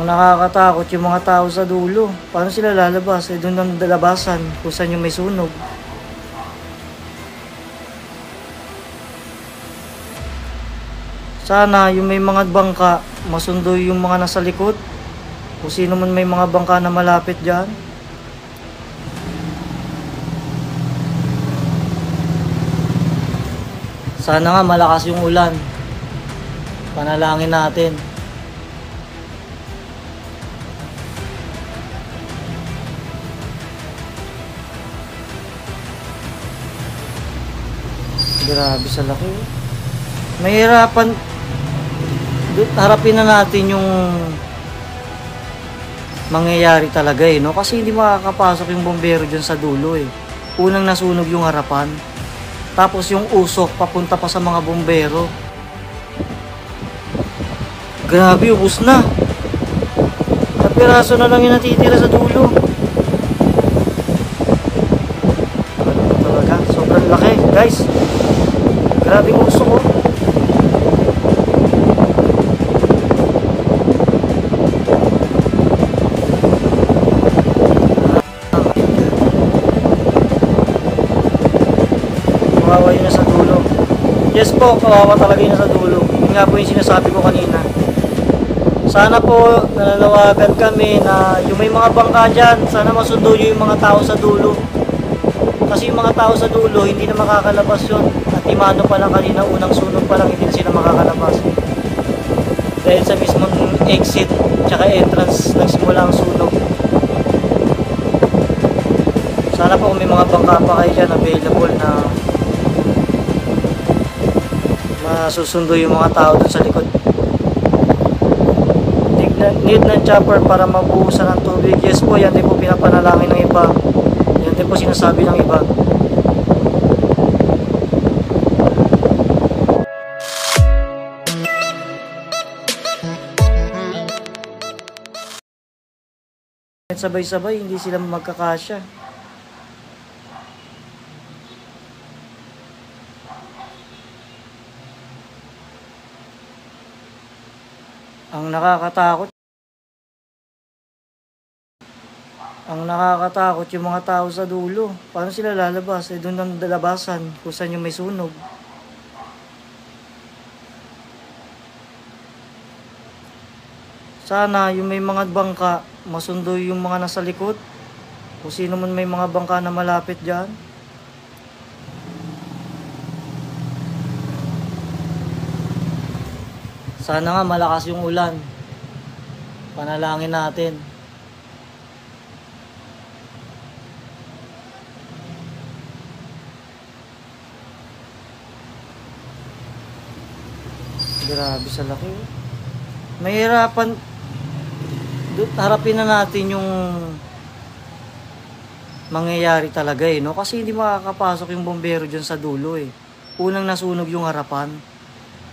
nakakatakot yung mga tao sa dulo. Paano sila lalabas? Eh, doon ang dalabasan kung saan yung may sunog. Sana yung may mga bangka, masundo yung mga nasa likod. Kung sino man may mga bangka na malapit dyan. Sana nga malakas yung ulan. Panalangin natin. Grabe sa laki. Mahirapan. Harapin na natin yung mangyayari talaga no? Kasi hindi makakapasok yung bombero dyan sa dulo Unang nasunog yung harapan. Tapos yung usok papunta pa sa mga bombero. Grabe, ubos na. Kapiraso na lang yung natitira sa dulo. Talaga, sobrang laki, guys. Grabe yung usok Kawawa yun na sa dulo. Yes po, kawawa talaga yun na sa dulo. Yun nga po yung sinasabi ko kanina. Sana po nananawagan kami na yung may mga bangka dyan, sana masundo nyo yung mga tao sa dulo. Kasi yung mga tao sa dulo, hindi na makakalabas yun. At imano pa lang kanina, unang sunog pa lang, hindi na sila makakalabas. Dahil sa mismong exit, tsaka entrance, nagsimula ang sunog. Sana po kung may mga bangka pa kayo dyan available na masusundo yung mga tao dun sa likod. Need ng chopper para mabuhusan ng tubig. Yes po, yan din po pinapanalangin ng iba. Yan din po sinasabi ng iba. Sabay-sabay, hindi sila magkakasya. Ang nakakatakot yung mga tao sa dulo. Paano sila lalabas? Eh, doon ang dalabasan kung saan yung may sunog. Sana yung may mga bangka, masundo yung mga nasa likod. Kung sino man may mga bangka na malapit dyan. Sana nga malakas yung ulan. Panalangin natin. Grabe sa laki. Mahirapan. Harapin na natin yung mangyayari talaga no? Kasi hindi makakapasok yung bombero dyan sa dulo Unang nasunog yung harapan.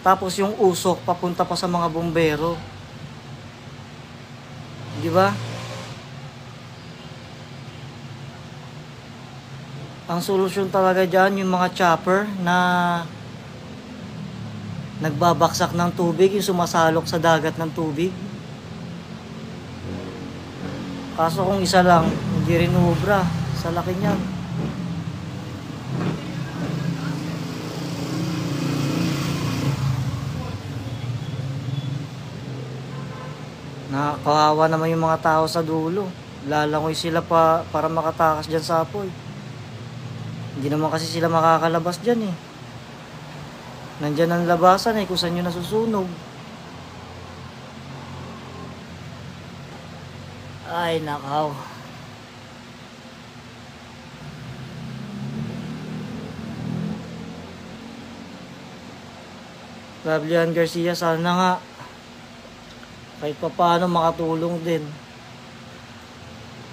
Tapos yung usok papunta pa sa mga bombero. Di ba? Ang solusyon talaga dyan yung mga chopper na nagbabaksak ng tubig, yung sumasalok sa dagat ng tubig. Kaso kung isa lang, hindi rin ubra sa laki niyan. Nakakawawa naman yung mga tao sa dulo. Lalangoy sila para makatakas dyan sa apoy. Hindi naman kasi sila makakalabas dyan Nandyan ang labasan kung saan yun nasusunog. Ay, nakaw. Fabian Garcia, sana nga kahit pa paano makatulong din.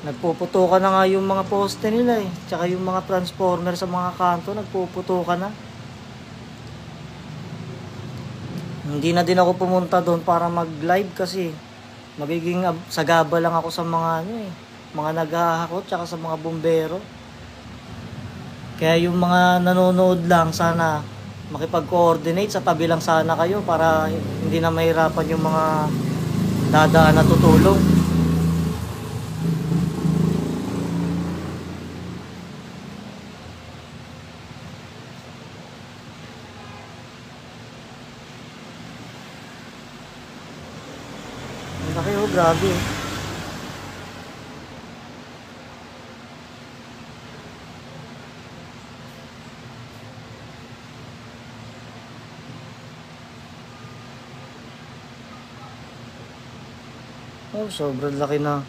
Nagpuputukan na nga yung mga poste nila tsaka yung mga transformer sa mga kanto, nagpuputukan na. Hindi na din ako pumunta doon para mag-live kasi magiging sagaba lang ako sa mga mga naghahakot tsaka sa mga bumbero. Kaya yung mga nanonood lang, sana makipag-coordinate, sa tabi lang sana kayo para hindi na mahirapan yung mga dadaan na tutulong. Ang laki oh, grabe oh. Oh, sobrang laki na.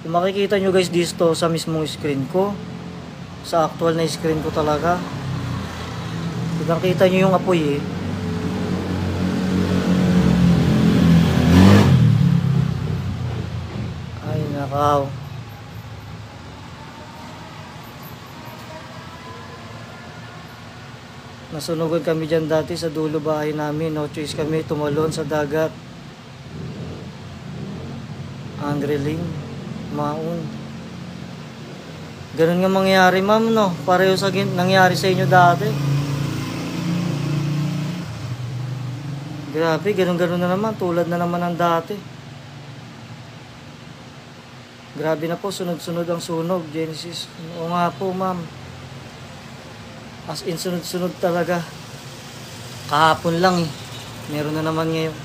Kung makikita nyo guys dito sa mismong screen ko, sa actual na screen ko talaga, kita nyo yung apoy eh. Ay nakaw. Nasunugan kami dyan dati sa dulo bahay namin. No choice kami, tumalon sa dagat. Angreling, maun. Ganun nga mangyari ma'am no. Pareho sa nangyari sa inyo dati. Grabe, ganun na naman. Tulad na naman ng dati. Grabe na po, sunod-sunod ang sunog, Genesis. Oo nga po ma'am. As in sunod-sunod talaga. Kahapon lang eh. Meron na naman ngayon.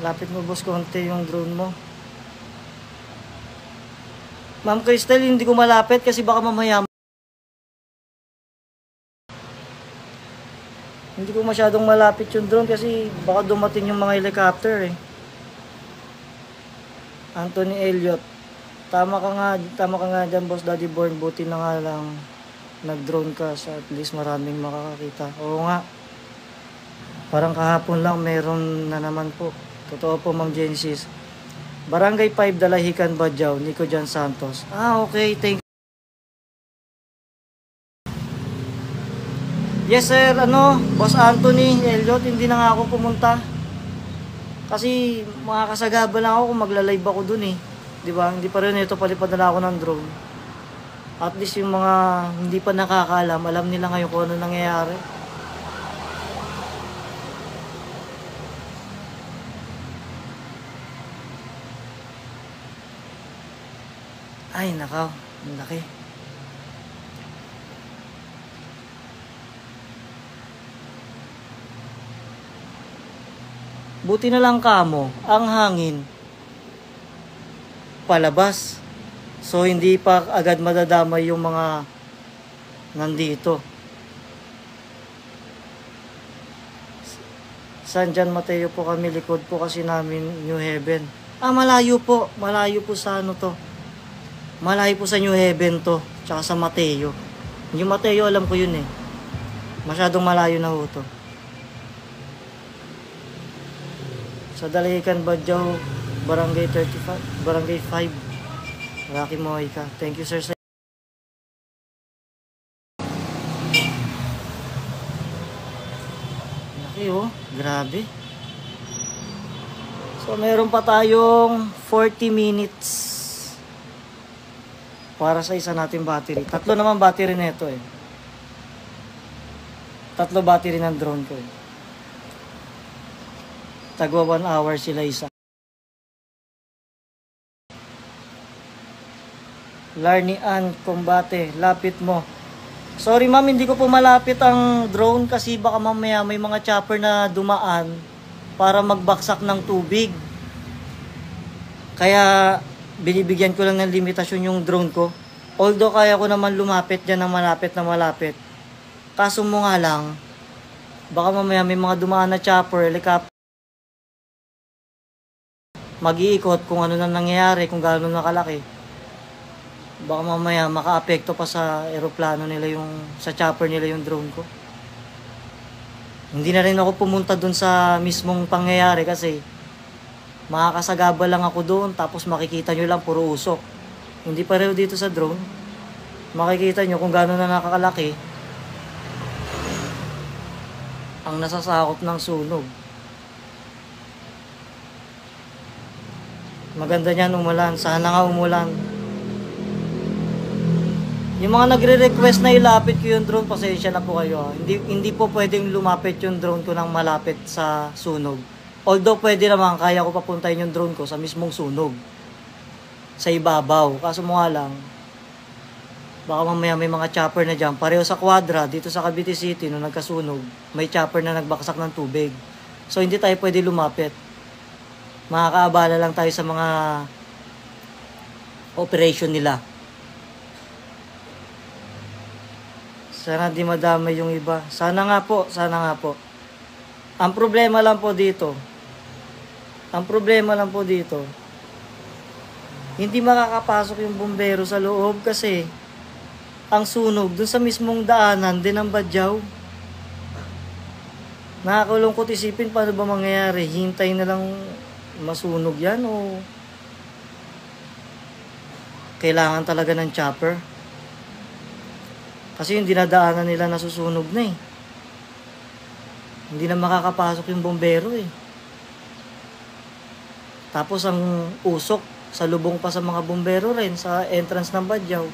Lapit mo boss konti yung drone mo. Ma'am Crystal, hindi ko malapit kasi baka mamaya. Hindi ko masyadong malapit yung drone kasi baka dumating yung mga helicopter eh. Anthony Elliot. Tama ka nga dyan boss Daddy Born. Buti na nga lang nag-drone ka sa at least maraming makakakita. Oo nga. Parang kahapon lang meron na naman po. Totoo po Ma'am Genesis. Barangay 5 Dalahican Badyaw, Nico Jan Santos. Okay, thank you. Yes sir, Boss Anthony Elliot, hindi na nga ako pumunta. Kasi makakasagaba lang ako kung magla-live ako dun eh. Diba? Hindi pa rin ito, palipad na ako ng drone. At least yung mga hindi pa nakakaalam, alam nila ngayon kung ano nangyayari. Ay, nakaw. Ang laki. Buti na lang kamo, ang hangin palabas. So, hindi pa agad madadamay yung mga nandito. San Juan Mateo po kami, likod po kasi namin New Haven. Malayo po. Malayo po sa to. Malayo po sa New Haven to, tsaka sa Mateo. Yung Mateo alam ko yun eh. Masyadong malayo na ho to. Sa Dalahican Badyaw, Barangay 35, Barangay 5. Rocky Moika. Thank you sir. Laki oh, grabe. So meron pa tayong 40 minutes. Para sa isa nating battery. Tatlo naman battery nito eh. Tatlo battery ng drone ko eh. Tagwa 1 hour sila isa. Larny Ann Combate, lapit mo. Sorry ma'am, hindi ko po malapit ang drone kasi baka mamaya may mga chopper na dumaan para magbaksak ng tubig. Kaya binibigyan ko lang ng limitasyon yung drone ko. Although kaya ko naman lumapit dyan ng malapit na malapit. Kaso mo nga lang, baka mamaya may mga dumaan na chopper, helicopter. Mag-iikot kung ano na nangyayari, kung gaano nakalaki. Baka mamaya makaapekto pa sa eroplano nila sa chopper nila yung drone ko. Hindi na rin ako pumunta dun sa mismong pangyayari kasi makakasagaba lang ako doon tapos makikita nyo lang puro usok. Hindi pareho dito sa drone. Makikita nyo kung gano'n na nakakalaki ang nasasakop ng sunog. Maganda niyan umulan. Sana nga umulan. Yung mga nagre-request na ilapit ko yung drone, pasensya na po kayo. Hindi po pwedeng lumapit yung drone ko nang malapit sa sunog. Although pwede naman, kaya ko papuntahin yung drone ko sa mismong sunog. Sa ibabaw. Kaso mo nga lang, baka mamaya may mga chopper na dyan. Pareho sa Quadra, dito sa Cavite City, nung nagkasunog, may chopper na nagbaksak ng tubig. So hindi tayo pwede lumapit. Makakaabala lang tayo sa mga operation nila. Sana di madamay yung iba. Sana nga po, sana nga po. Ang problema lang po dito, hindi makakapasok yung bumbero sa loob kasi ang sunog dun sa mismong daanan din ang badyaw. Nakakalungkot isipin paano ba mangyayari. Hintay na lang masunog yan o kailangan talaga ng chopper. Kasi yung dinadaanan nila nasusunog na eh. Hindi na makakapasok yung bombero eh. Tapos ang usok, salubong pa sa mga bombero rin sa entrance ng badyaw.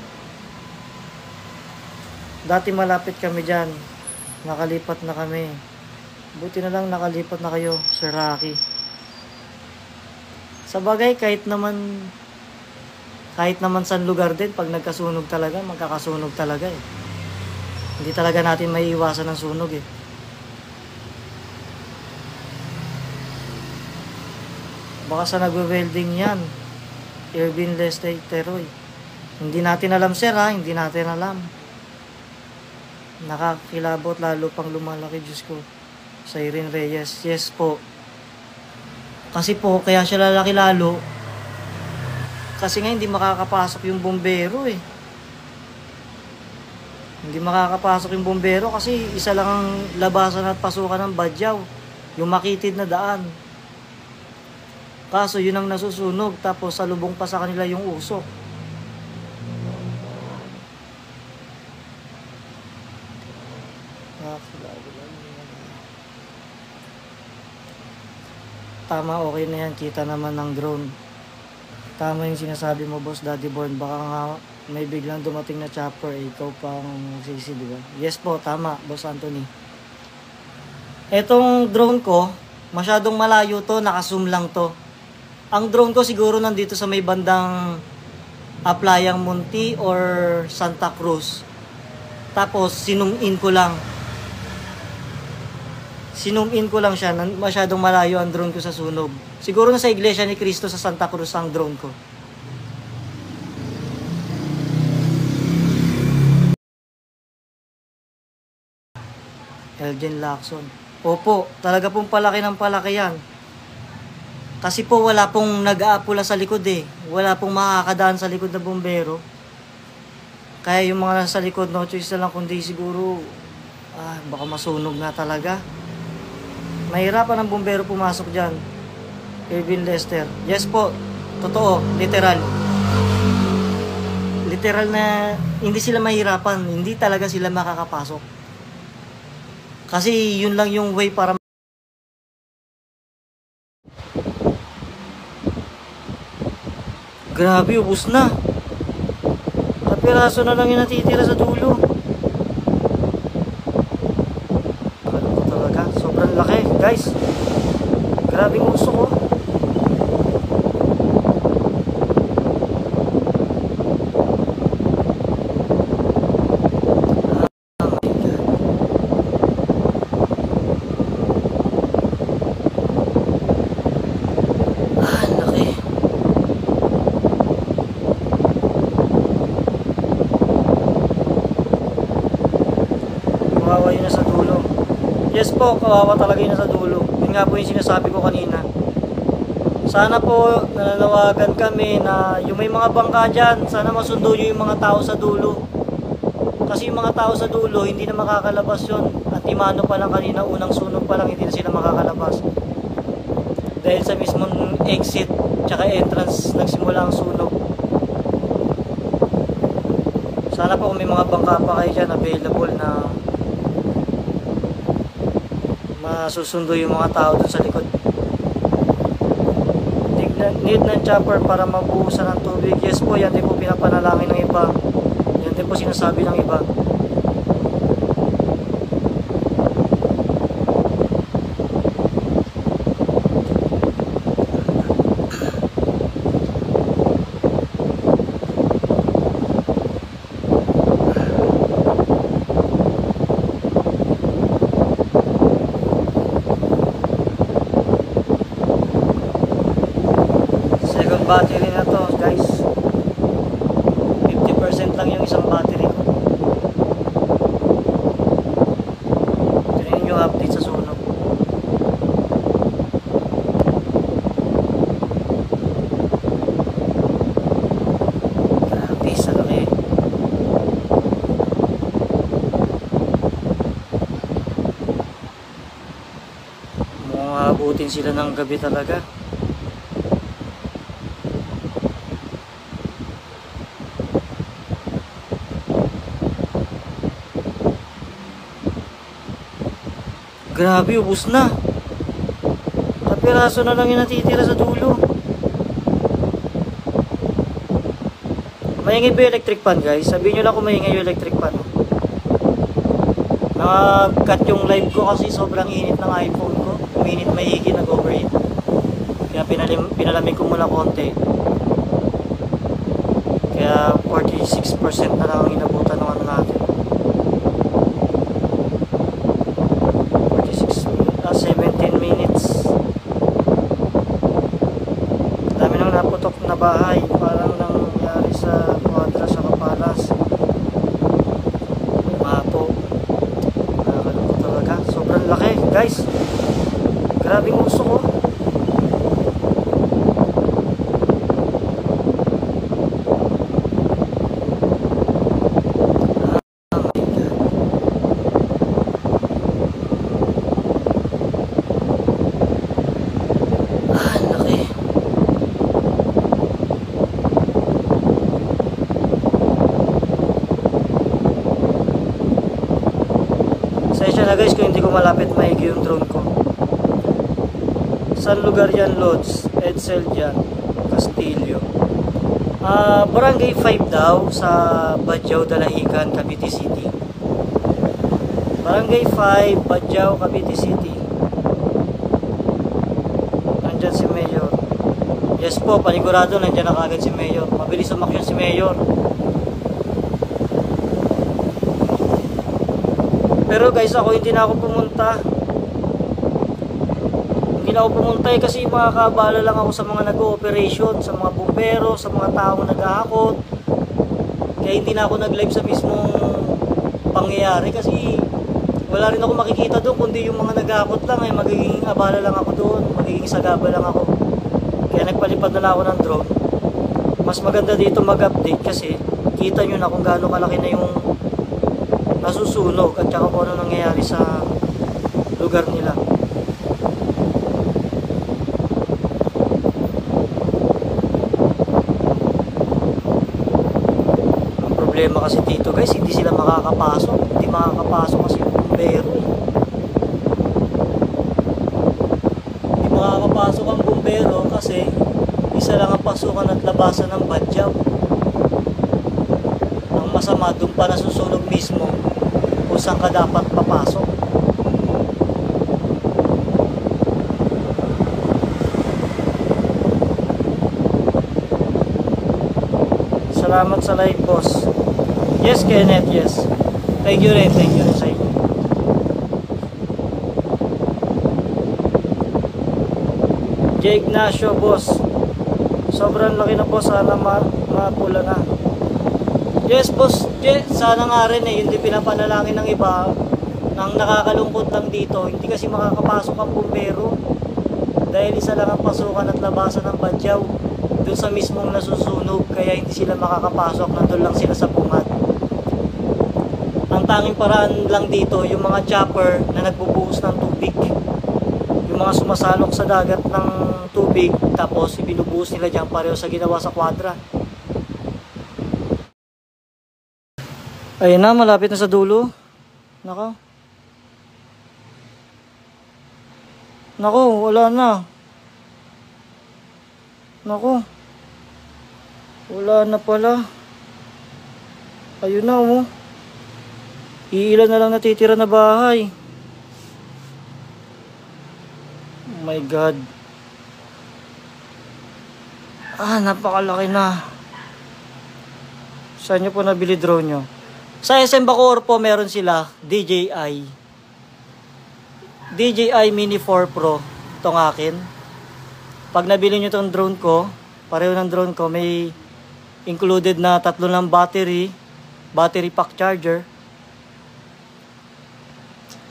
Dati malapit kami dyan. Nakalipat na kami. Buti na lang nakalipat na kayo, Sir Rocky. Sa bagay, kahit naman sa lugar din, pag nagkasunog talaga, magkakasunog talaga eh. Hindi talaga natin maiiwasan ng sunog eh. Baka sa nagwe-welding yan, Irvin Lesteroy. Hindi natin alam sir ha, hindi natin alam. Nakakilabot lalo pang lumalaki, Diyos ko. Sa Irene Reyes, yes po. Kasi po, kaya siya lalaki lalo. Kasi nga hindi makakapasok yung bombero eh. Hindi makakapasok yung bombero kasi isa lang ang labasan at pasukan ng badyaw. Yung makitid na daan. Kaso yun ang nasusunog tapos salubong pa sa kanila yung usok. Tama, okay na yan. Kita naman ng drone. Tama yung sinasabi mo, Boss Daddy Born. Baka nga may biglang dumating na chopper, ikaw pang sisi, di ba? Yes po, tama, Boss Anthony. Etong drone ko, masyadong malayo to, naka-zoom lang to. Ang drone ko siguro nandito sa may bandang Aplayang Munti or Santa Cruz. Tapos, sinum in ko lang siya, masyadong malayo ang drone ko sa sunog. Siguro na sa Iglesia ni Cristo sa Santa Cruz ang drone ko. Elgin Lacson. Opo, talaga pong palaki ng palaki yan. Kasi po wala pong nag-aapula sa likod eh. Wala pong makakadaan sa likod na bombero. Kaya yung mga nasa likod, no choice na lang kundi siguro, baka masunog na talaga. Mahirapan ang bombero pumasok dyan. Irvin Lester. Yes po, totoo, literal. Literal na hindi sila mahirapan, hindi talaga sila makakapasok. Kasi yun lang yung way para grabe, ubus na. Kapiraso na lang yung natitira sa dulo. Ano ko talaga? Sobrang laki, guys. Grabe yung usok ko. Kawawa yun nasa dulo. Yes po, kawawa talaga yun nasa dulo. Yun nga po yung sinasabi ko kanina. Sana po nananawagan kami na yung may mga bangka dyan, sana masundo nyo yung mga tao sa dulo. Kasi yung mga tao sa dulo, hindi na makakalabas yun. At imano pa lang kanina, unang sunog pa lang, hindi na sila makakalabas. Dahil sa mismong exit, tsaka entrance, nagsimula ang sunog. Sana po kung may mga bangka pa kayo dyan, available na masusundo yung mga tao dun sa likod. Need ng chopper para mabuhusan ng tubig. Yes po, yan din po pinapanalangin ng iba. Yan din po sinasabi ng iba. Battery na to guys, 50% lang yung isang battery ko. Tignan yung update sa sunog. Grabe, sa laki. Maabutin sila ng gabi talaga. Grabe, ubus na. Kapiraso na lang yung natitira sa dulo. Maingay ba yung electric fan guys? Sabihin nyo lang kung maingay yung electric fan. Nag-cut yung live ko kasi sobrang init ng iPhone ko. Uminit mahigi, nag-overheat. Kaya pinalamig ko muna konti. Kaya 46% na lang ang inabutan ng ano natin. 17 minutes. Dami nang naputok na bahay, parang nangyari sa Quadra sa Kapalas. Mapo. Nakakalungkot talaga. Sobrang laki, guys. Grabe ang gusto ko. Na guys kung hindi ko malapit maigi yung drone ko. Saan lugar yan, Lods? Edsel dyan, Castillo. Barangay 5 daw sa Badjao, Dalahican, Cavite City. Barangay 5, Badjao, Cavite City. Nandyan si Mayor. Yes po, panigurado nandyan na kagad si Mayor. Mabilis umakyat si Mayor. Pero guys, ako hindi na ako pumunta. Hindi na ako pumunta kasi makakabala lang ako sa mga nag-ooperation, sa mga bumpero, sa mga taong naghahakot. Kaya hindi na ako nag-live sa mismong pangyayari kasi wala rin ako makikita doon kundi yung mga naghahakot lang ay magiging abala lang ako doon, magiging sagaba lang ako. Kaya nagpalipad na lang ako ng drone. Mas maganda dito mag-update kasi kita nyo na kung gaano kalaki na yung nasusunog at saka kung ano nangyayari sa lugar nila. Ang problema kasi dito guys, hindi sila makakapasok. Hindi makakapasok kasi yung bumbero. Hindi makakapasok ang bumbero kasi isa lang ang pasukan at labasan ng Badjao. Ang masama, doon pa nasusunog mismo kung saan ka dapat papasok. Salamat sa live, boss. Yes, Kenneth, yes. Thank you rin sa inyo. J. Ignacio, boss. Sobrang laki na po, sana mapula na. Yes, boss. Sana nga rin eh, hindi pinapanalangin ng iba. Nang nakakalungkot lang dito, hindi kasi makakapasok ang bumbero. dahil isa lang ang pasukan at labasan ng Badyaw dun sa mismong nasusunog, kaya hindi sila makakapasok, nandun lang sila sa bungad. Ang tanging paraan lang dito yung mga chopper na nagbubuhos ng tubig, yung mga sumasalok sa dagat ng tubig tapos ibinubuhos nila dyan, pareho sa ginawa sa Quadra. Ayun na, malapit na sa dulo. Nako. Nako, wala na. Nako. Wala na pala. Ayun na, oh. Iilan na lang natitira na bahay. Oh my God. Napakalaki na. Saan nyo po nabili drone nyo? Sa SM Bacoor po meron sila DJI. DJI Mini 4 Pro. Itong akin. Pag nabili nyo itong drone ko, pareho ng drone ko, may included na 3 ng battery pack charger.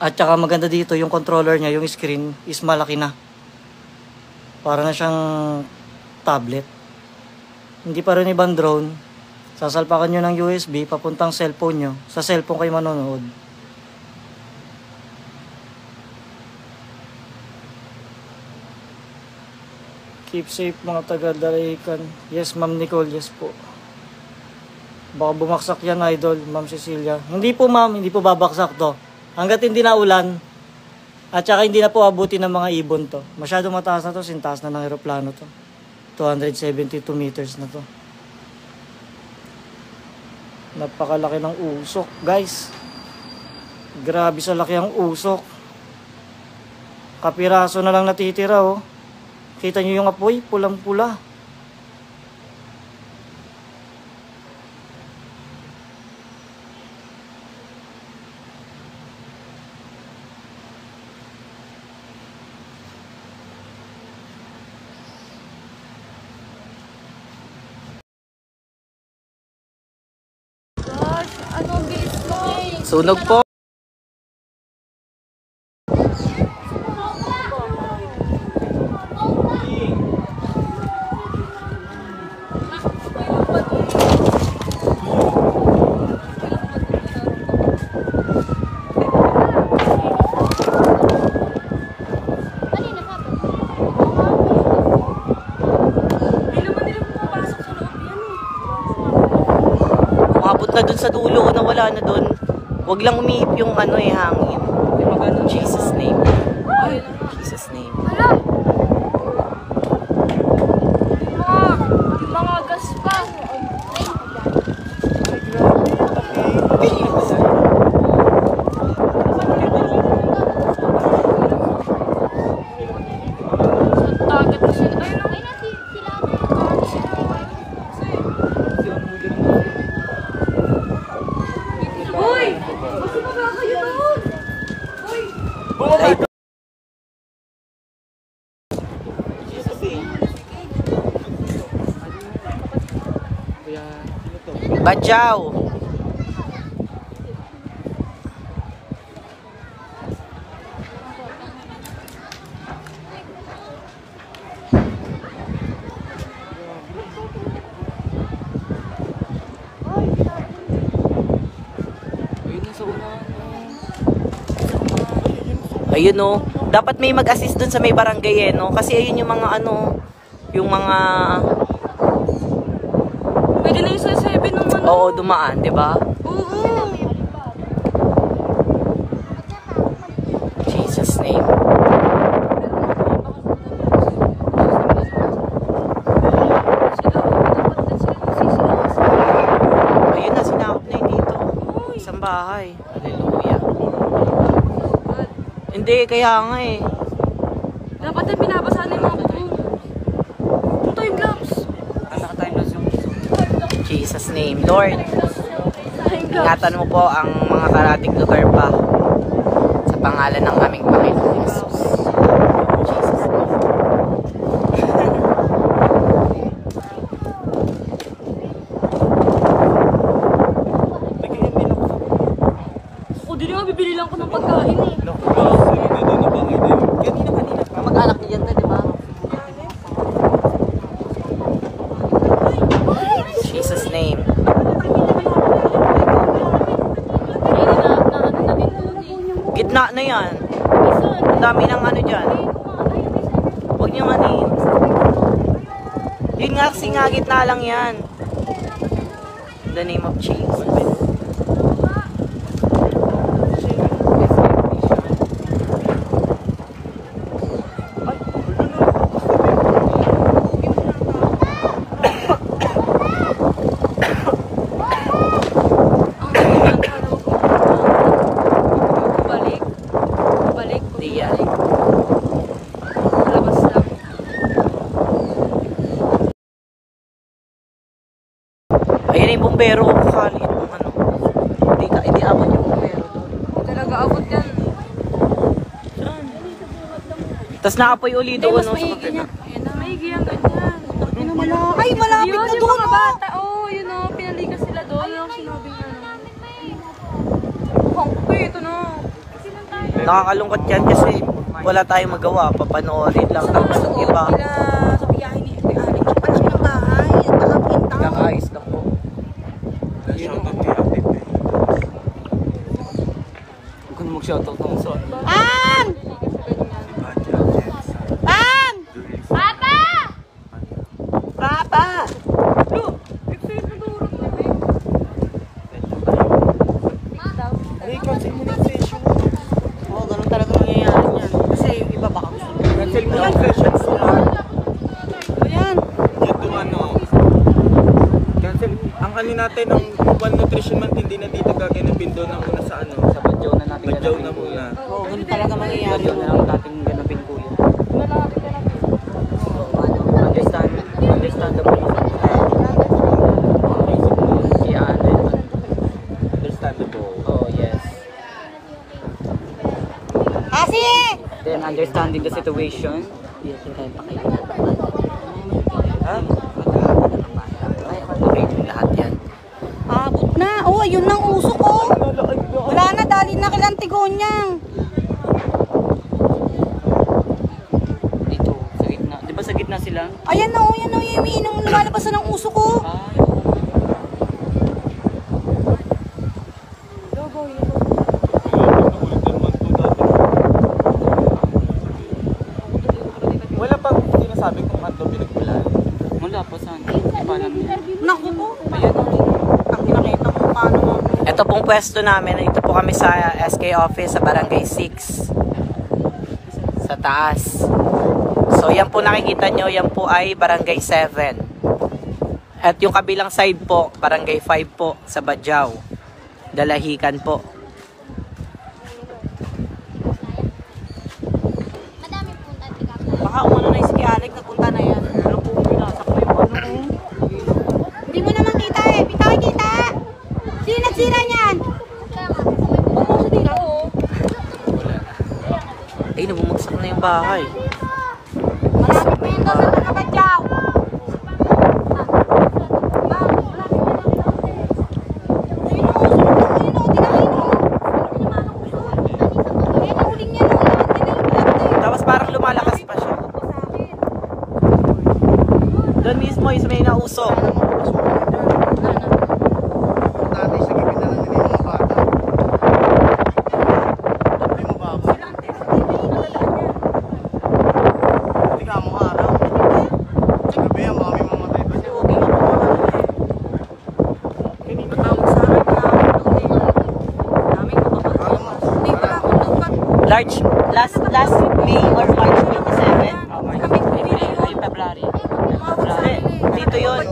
At saka maganda dito, yung controller niya, yung screen is malaki na. Para na siyang tablet. Hindi pa rin ibang drone. Sasalpakan nyo ng USB, papuntang cellphone nyo. Sa cellphone kayo manonood. Keep safe mga taga-Dalaican. Yes, Ma'am Nicole, yes po. Baka bumaksak yan, idol, Ma'am Cecilia. Hindi po, ma'am, hindi po babaksak to. Hanggat hindi na ulan, at saka hindi na po abuti ng mga ibon to. Masyado mataas na to, sintaas na ng aeroplano to. 272 meters na to. Napakalaki ng usok, guys. Grabe sa laki ang usok. Kapiraso na lang natitira, oh. Kita nyo yung apoy, pulang-pula. Sunog po. Umabot na dun sa dulo na wala na dun. Wag lang umiip yung hangin. Jesus name. Jesus name. Mga gas pa. Tagat na sila. Uy! Kasi magkakayo doon! Uy! Badyaw. Ayun no. Dapat may mag-assist dun sa may barangay no. Kasi ayun yung mga yung mga Pwede na yung sa 7 nung oo, dumaan, 'di ba? Oo. Jesus name. Ayun na, sinakop na yun dito. Isang bahay. Hallelujah. Hindi, kaya nga eh. Dapat na pinapasaan yung mga buto. Yung time lapse. Naka-timeless yung Jesus name. Lord, Time lapse. ingatan mo po ang mga karating lugar pa. Sa pangalan ng aming Panginoon Jesus. Jesus name. Ako din nga, bibili lang ko ng pagkain eh. Kanina, mag-anak niya dyan, di ba? ano yan. Ang dami ng ano dyan. Huwag niyo maniin. Yun nga, kasi nga gitna lang yan. In the name of Jesus. Balik. Di yan. Labas lang. Ayan yung bumbero. Kalit ng ano. Hindi abot yung bumbero doon. Talaga abot yan. Tapos nakapoy uli doon. No, sa Ayan kapila. na, maigi ang ganyan. Ay, malapit Yun, na yung doon. mga bata. Oh, yun o. Pinalikas sila doon. Yung sinabing ano. Ito na. Nakakalungkot yan kasi wala tayong magawa. Papanoorin lang. Tapos yung iba. Sa biyahe ni Ate Alex. Ang palaki ng bahay. Ang taapin tao. Kakaayos lang po. Shoutout kay Apit eh. Huwag ko na mag-shoutout ng son. An! An! Papa! Papa! Cancel mo na yung session. Oo, ganun talaga nangyayari niyan. Kasi yung iba baka gusto. Cancel mo na yung session. Ayan. Dito ano. Cancel. Ang ano natin, ang One Nutrition Month, hindi na dito gaganapin doon na muna sa ano. Sa badyaw na natin Badyaw na muna. Oo, ganun talaga mangyayari. Badyaw na lang natin ganapin kuya. Understandable. Understandable. Oh, yes. Kasi! Then understanding the situation. Yes, tayo pa kayo. Ha? Okay, lahat yan. Abot na. Oh, ayun nang uso ko. Wala na, dali na kailang tigonyang. Dito, sa gitna. Di ba sa gitna sila? Ayan na, oh, yan na. Yung umiinom, lumalabas na ng uso ko. Ay, Wala pang sinasabi kung ano pinagpulan. wala pa saan. Hindi pa alam niya. Naku po. Ayan na. Ang pinakita mo paano mo. Ito pong pwesto namin. Ito po kami sa SK office sa Barangay 6. Sa taas. So yan po nakikita nyo, yan po ay Barangay 7. At yung kabilang side po, Barangay 5 po sa Badyaw. Dalahican po. Baka umano na yung si Alex, nagpunta na yan. Ano po, pinasak na yung ano. Hindi mo naman kita eh. Pitay kita. Sino nagsira niyan? Ay, nabumagsak na yung bahay. Malapit na yun doon sa Pagkabadyaw. Tapos parang lumalakas pa siya. Doon mismo is may nausok. Dati sa gipin na lang nila yung mga bata. Hindi mo baba. Hindi ka mo araw. Sa gabi ang mami mamatay pa siya. Kanina tawag sa akin na namin Last May or March 27? Ay, February. Dito yun.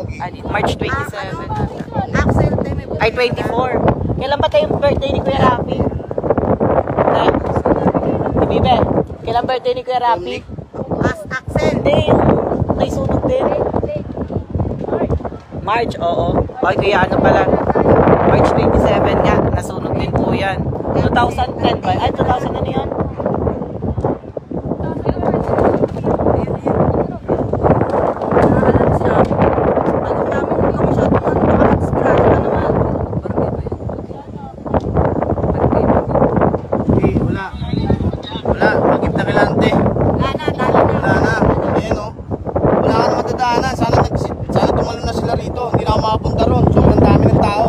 March 27. Axel, teme. Ay, 24. Kailan ba tayong birthday ni Kuya Rafi? Bibe, kailan birthday ni Kuya Rafi? Axel. Hindi, yung may sunog din. March, oo. Bakit Kuya ano pala? March 27 nga, nasunog din po yan. 2010 ba? Ay, 2000 ano yan? Eh, wala. Wala. Magip na kilante. Wala na. Ayan o. Wala ka na matadaanan. Sana tumalo na sila rito. Hindi na ako makapunta ron. Sobrang dami ng tao.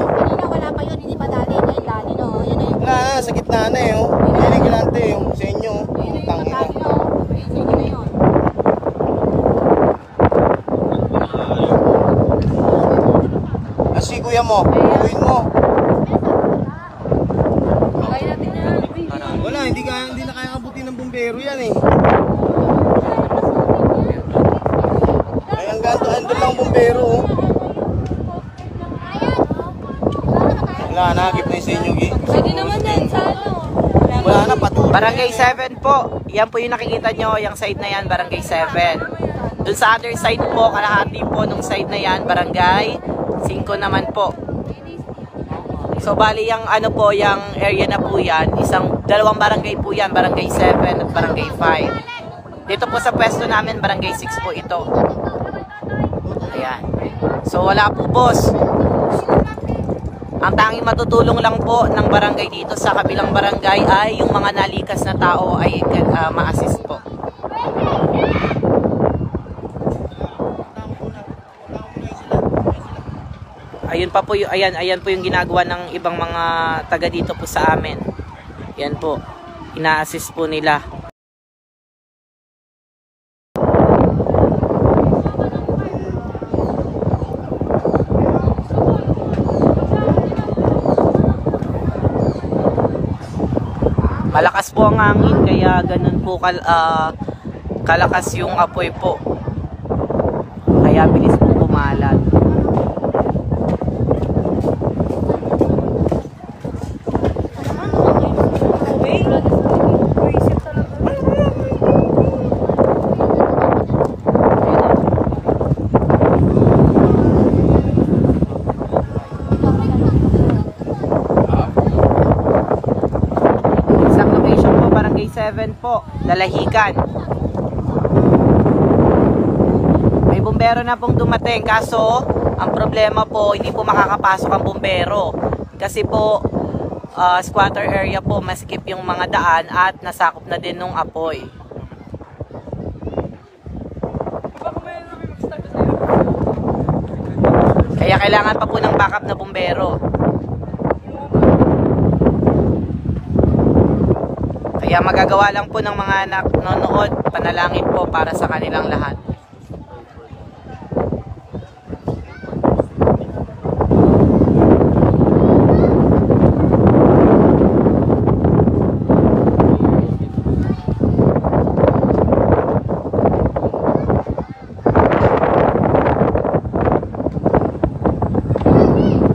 Wala pa yun, hindi pa dali. Ngayon dali, no? Yan na yung Wala na. Sa gitna na eh. Oh. Ayan yung kilante eh. kaya mo. Gawin mo. Kaya natin yan. Wala, hindi na kaya kabuti ng bumbero yan eh. Ay, hanggang doon lang ang bumbero oh. Wala, nakakip na yung sa inyo, Gi. Pwede naman yan sa ano. Wala na, patuloy. Barangay 7 po. Yan po yung nakikita nyo, yung side na yan, Barangay 7. Dun sa other side po, kalahati po nung side na yan, Barangay 5 naman po. So bali yung ano po, yung area na po yan, dalawang barangay po yan, Barangay 7 at Barangay 5. Dito po sa pwesto namin, Barangay 6 po ito. Ayan. So wala po, boss. Ang tanging matutulong lang po ng barangay dito sa kabilang barangay ay yung mga nalikas na tao ay ma-assist po. Ayun pa po ayan po yung ginagawa ng ibang mga taga dito po sa amin. Yan po. Ina-assist po nila. Malakas po ang hangin kaya ganun po kalakas yung apoy po. Kaya bilis po kumalat. Exact location po, Barangay 7 po, Dalahican. May bumbero na pong dumating kaso ang problema po hindi po makakapasok ang bumbero kasi po squatter area po, masikip yung mga daan at nasakop na din nung apoy. Kaya kailangan pa po ng backup na bumbero. Kaya magagawa lang po ng mga nanonood, panalangin po para sa kanilang lahat.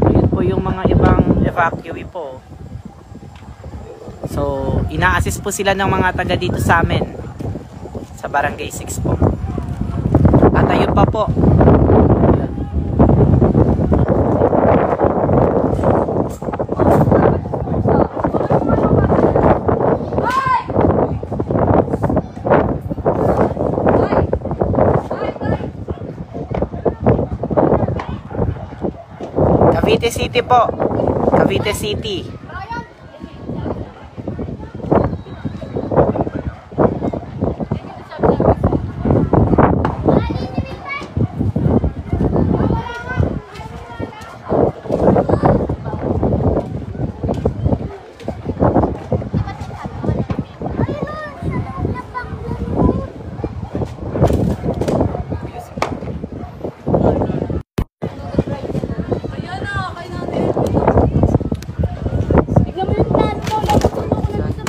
Ayan po yung mga ibang evacuee po. So, ina-assist po sila ng mga taga dito sa amin sa Barangay 6 po. At ayun pa po. Cavite City po. Cavite City. Ayan na, kaya natin. Tignan mo yung plan ko. Lapit ko na sa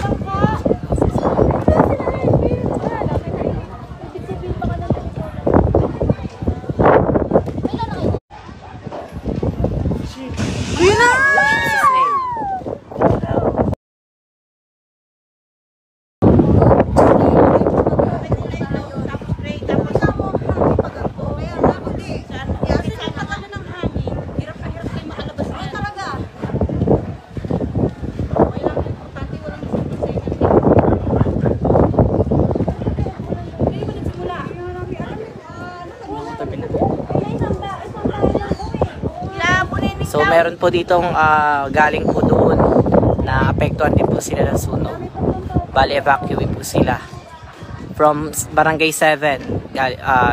So meron po ditong galing po doon na apektuhan din po sila ng sunog. Bali evacuate po sila from Barangay 7.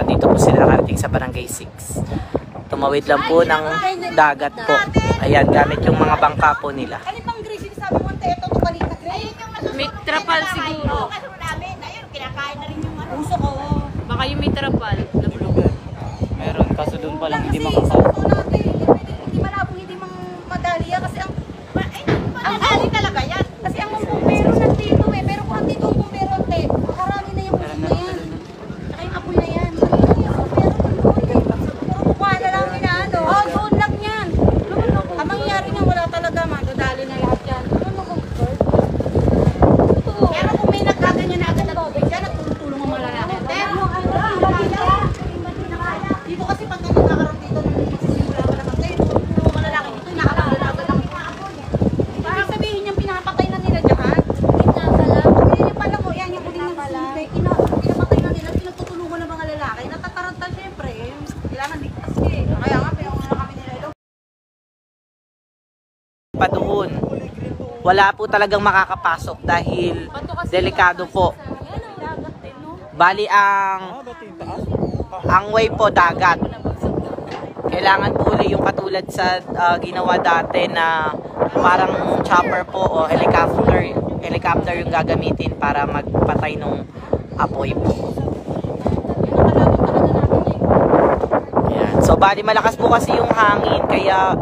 Dito po sila nakarating sa Barangay 6. Tumawid lang po ng dagat po. Ayan, gamit yung mga bangka po nila. Ano bang Grace sinasabi mo? Ito, tumalit na Grace. May trapal siguro. Kinakain na rin yung uso ko. Baka yung may trapal. Meron, kaso doon pa lang hindi Hindi malabong, hindi pa doon. Wala po talagang makakapasok dahil delikado po. Bali ang way po dagat. Kailangan po uli yung katulad sa ginawa dati na parang chopper po o helicopter yung gagamitin para magpatay nung apoy po. Ayan. So bali malakas po kasi yung hangin kaya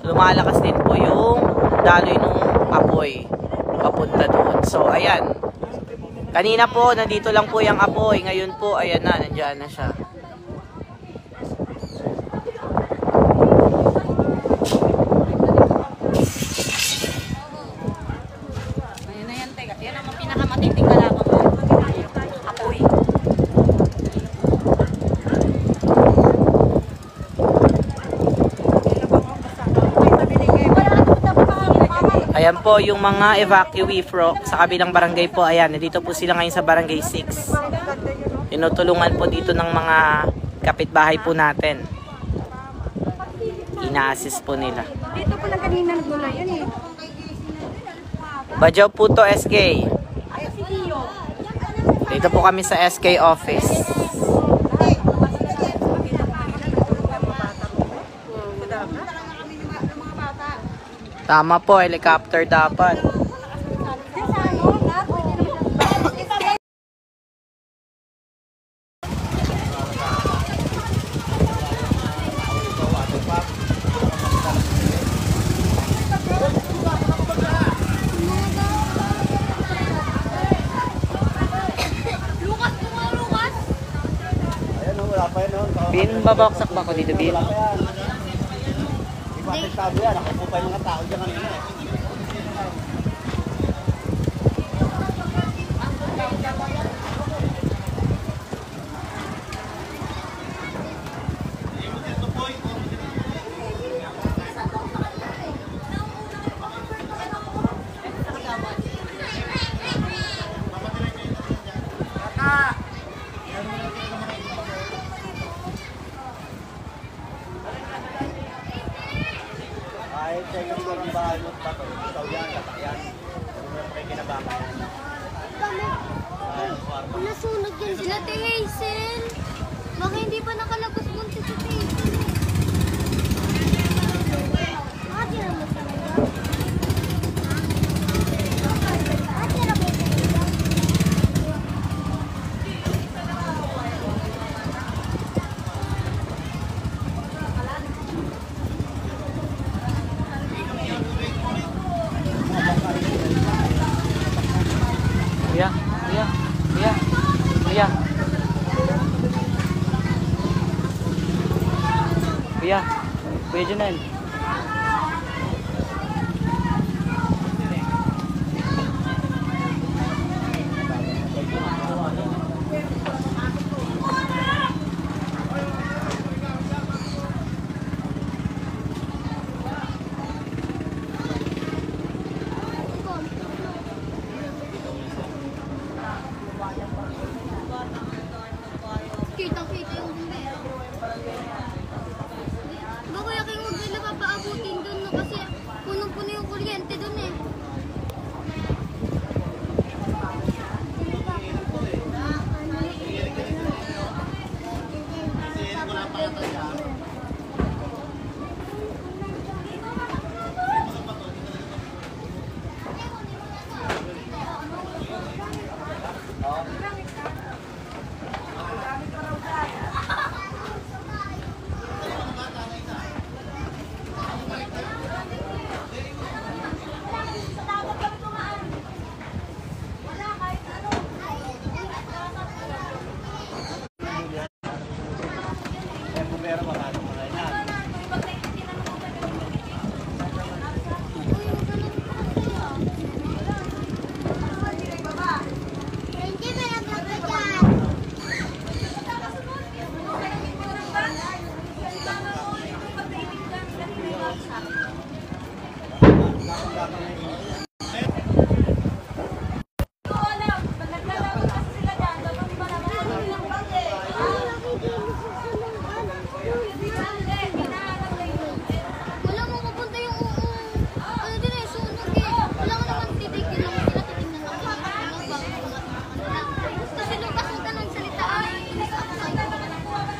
lumalakas din po yung daloy nung apoy papunta doon. So ayan. Kanina po nandito lang po yung apoy. Ngayon po ayan na, nandiyan na siya. Ayun na yan, teka. Yan ang pinakamatinding kalaban ko. Apoy. Ayan po yung mga evacuee sa kabilang barangay po. Ayan, nandito po sila ngayon sa barangay 6. Tinutulungan po dito ng mga kapitbahay po natin. Ina-assist po nila. Dito po lang kanina nagmula yan eh. Badyaw po to SK. Dito po kami sa SK office. Tama po, helicopter dapat. Bin, babaksak ba ako dito, Bin? Sabi yan, ako po pa yung mga tao dyan kanina eh. Kahit sa yung parang bahay mo pa to, ikaw yan, katayan. Kung meron kayo kinabangan. Nasunog yan sila, Te Hazel. Baka hindi pa nakalabas buntis si Te Hazel. Ate na mo talaga. Ate na mo talaga. Kuya, kuya, kuya, kuya. Kuya, Kuya Junel. Kitang-kita yung bumbero. Ba kuya kayo maglilaba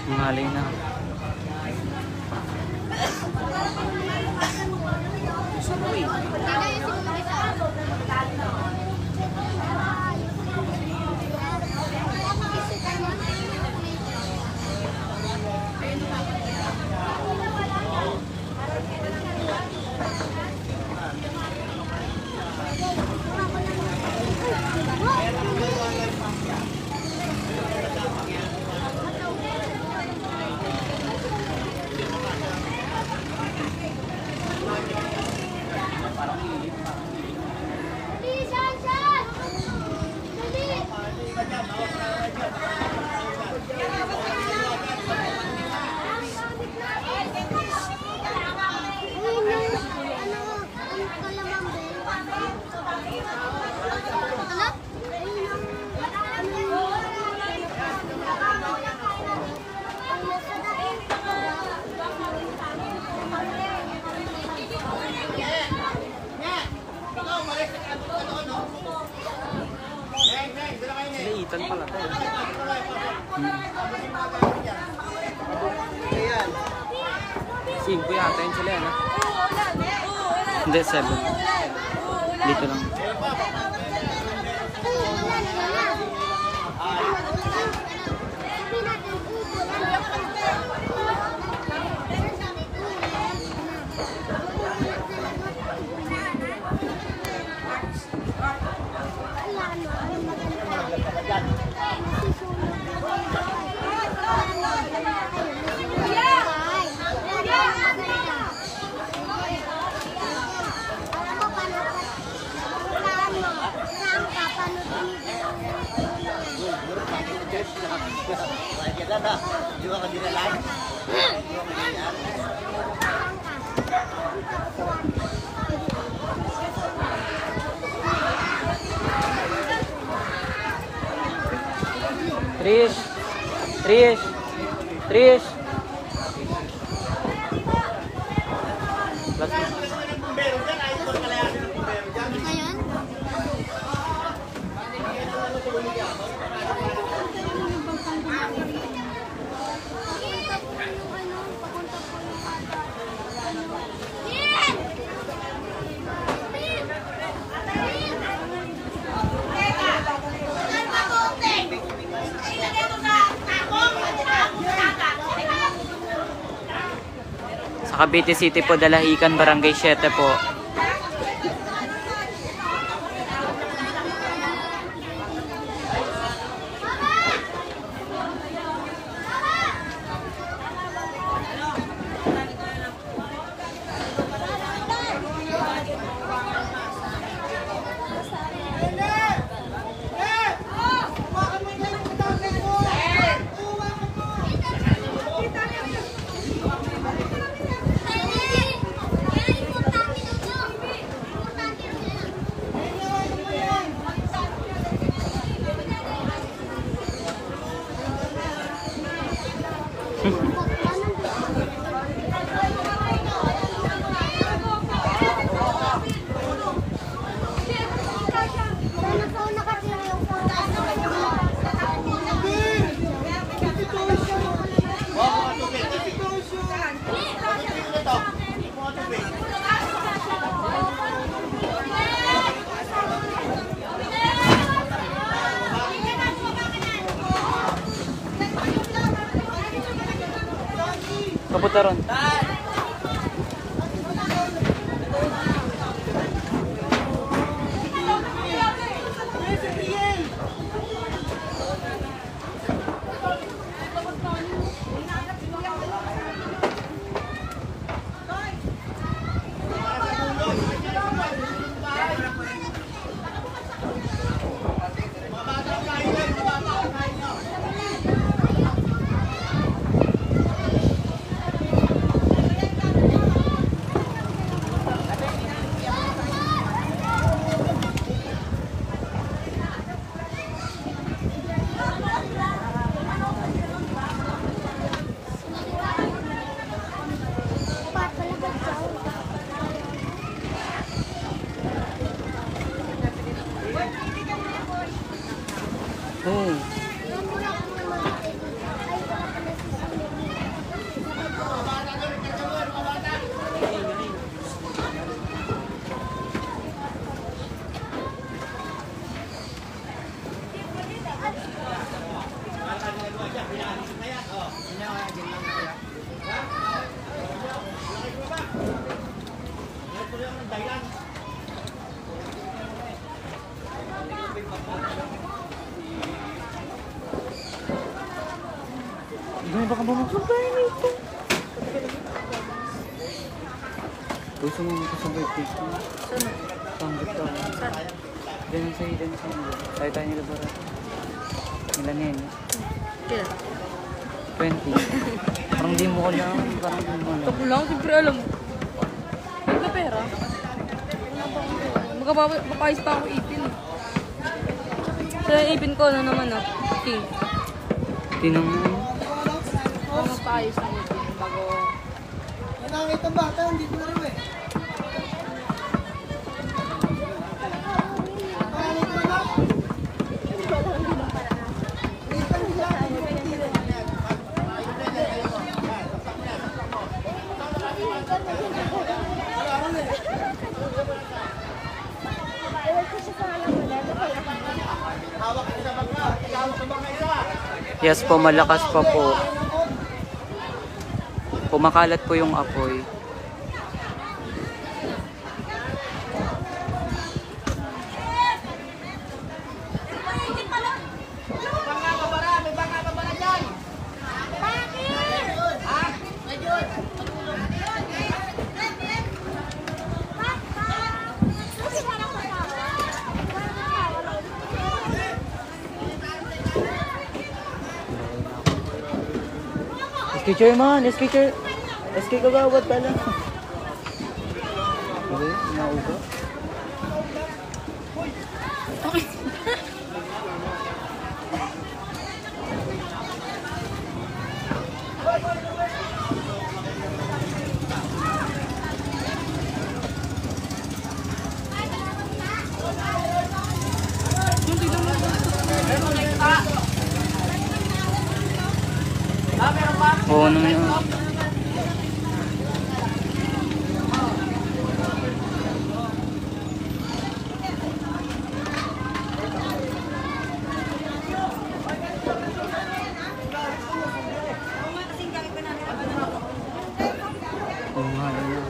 Malay na. Silitan pala to. 5 yata yun sila, ano? Hindi, 7. Dito lang. Trish. Ngayon? Sa Cavite City po, Dalahican, Barangay 7 po. Kapunta ron. baka bumaksak tayo nito. Uy, sumama ka sa birthday ko. Saan? Panggap ka. Saan? Ganun sa'yo, ganun sa'yo. Tayo tayo nila bara. Nila Nene. Kailan? 20. Parang di mo ko lang. Parang di mo Ito lang. ko lang, siyempre alam mo. Huwag na pera. Magpapayos pa ako ipin. So yung ipin ko, ano naman ah, pink. Tinang mo. Magpapayos ako ipin bago... Yes po, malakas pa po. Kumakalat po yung apoy. Skitcher man, skitcher. SK kagawad pala. Okay, nauga. Oo naman yun. Oo nga yun.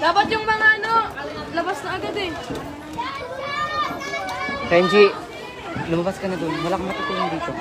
Dapat yung mga ano, labas na agad eh. Renji, lumabas ka na doon. Wala kang matutunan dito.